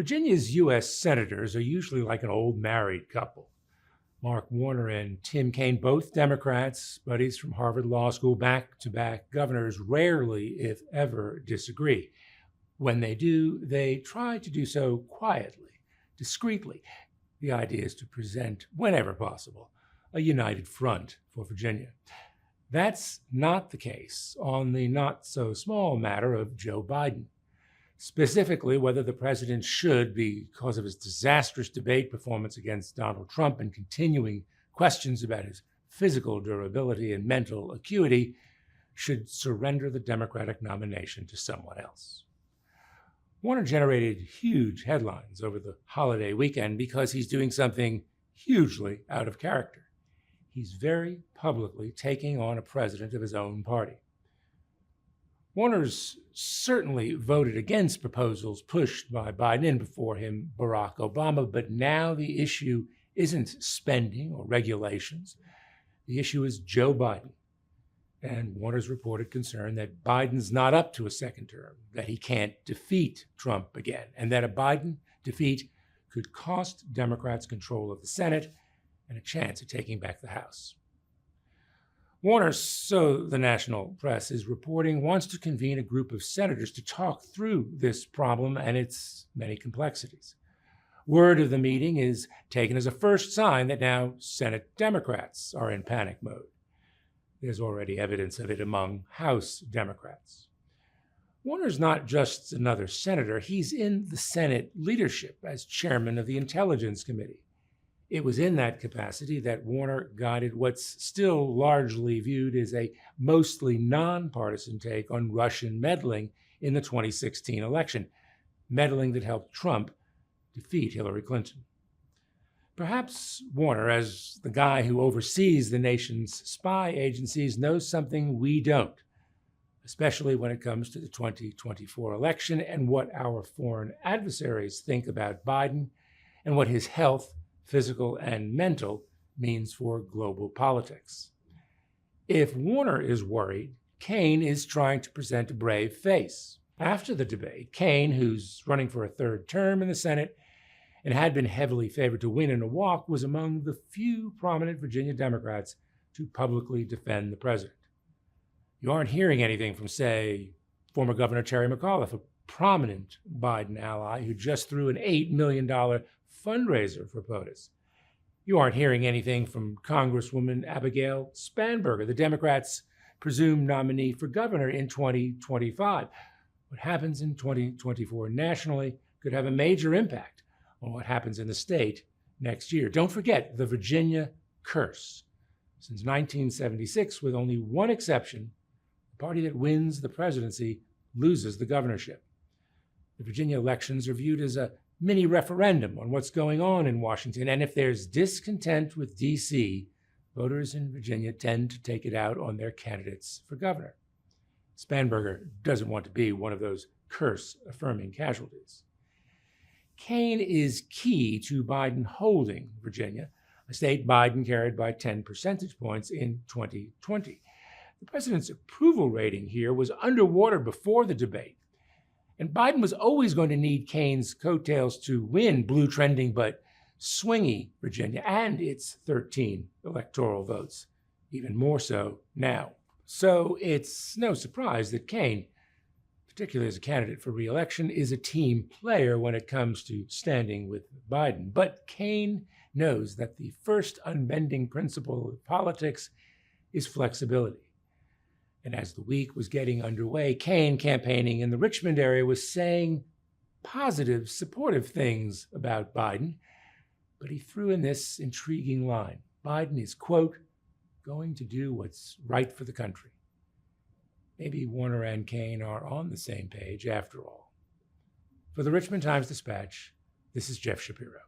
Virginia's U.S. senators are usually like an old married couple. Mark Warner and Tim Kaine, both Democrats, buddies from Harvard Law School, back-to-back governors, rarely, if ever, disagree. When they do, they try to do so quietly, discreetly. The idea is to present, whenever possible, a united front for Virginia. That's not the case on the not-so-small matter of Joe Biden. Specifically, whether the president should, because of his disastrous debate performance against Donald Trump and continuing questions about his physical durability and mental acuity, should surrender the Democratic nomination to someone else. Warner generated huge headlines over the holiday weekend because he's doing something hugely out of character. He's very publicly taking on a president of his own party. Warner's certainly voted against proposals pushed by Biden and before him Barack Obama, but now the issue isn't spending or regulations. The issue is Joe Biden. And Warner's reported concern that Biden's not up to a second term, that he can't defeat Trump again, and that a Biden defeat could cost Democrats control of the Senate and a chance at taking back the House. Warner, so the national press is reporting, wants to convene a group of senators to talk through this problem and its many complexities. Word of the meeting is taken as a first sign that now Senate Democrats are in panic mode. There's already evidence of it among House Democrats. Warner's not just another senator, he's in the Senate leadership as chairman of the Intelligence Committee. It was in that capacity that Warner guided what's still largely viewed as a mostly nonpartisan take on Russian meddling in the 2016 election, meddling that helped Trump defeat Hillary Clinton. Perhaps Warner, as the guy who oversees the nation's spy agencies, knows something we don't, especially when it comes to the 2024 election and what our foreign adversaries think about Biden and what his health, physical and mental, means for global politics. If Warner is worried, Kaine is trying to present a brave face. After the debate, Kaine, who's running for a third term in the Senate and had been heavily favored to win in a walk, was among the few prominent Virginia Democrats to publicly defend the president. You aren't hearing anything from, say, former Governor Terry McAuliffe, a prominent Biden ally who just threw an $8 million fundraiser for POTUS. You aren't hearing anything from Congresswoman Abigail Spanberger, the Democrats' presumed nominee for governor in 2025. What happens in 2024 nationally could have a major impact on what happens in the state next year. Don't forget the Virginia curse. Since 1976, with only one exception, the party that wins the presidency loses the governorship. The Virginia elections are viewed as a mini referendum on what's going on in Washington, and if there's discontent with D.C., voters in Virginia tend to take it out on their candidates for governor. Spanberger doesn't want to be one of those curse-affirming casualties. Kaine is key to Biden holding Virginia, a state Biden carried by 10 percentage points in 2020. The president's approval rating here was underwater before the debate, and Biden was always going to need Kaine's coattails to win blue-trending but swingy Virginia and its 13 electoral votes, even more so now. So it's no surprise that Kaine, particularly as a candidate for re-election, is a team player when it comes to standing with Biden. But Kaine knows that the first unbending principle of politics is flexibility. And as the week was getting underway, Kaine, campaigning in the Richmond area, was saying positive, supportive things about Biden. But he threw in this intriguing line. Biden is, quote, going to do what's right for the country. Maybe Warner and Kaine are on the same page after all. For the Richmond Times-Dispatch, this is Jeff Shapiro.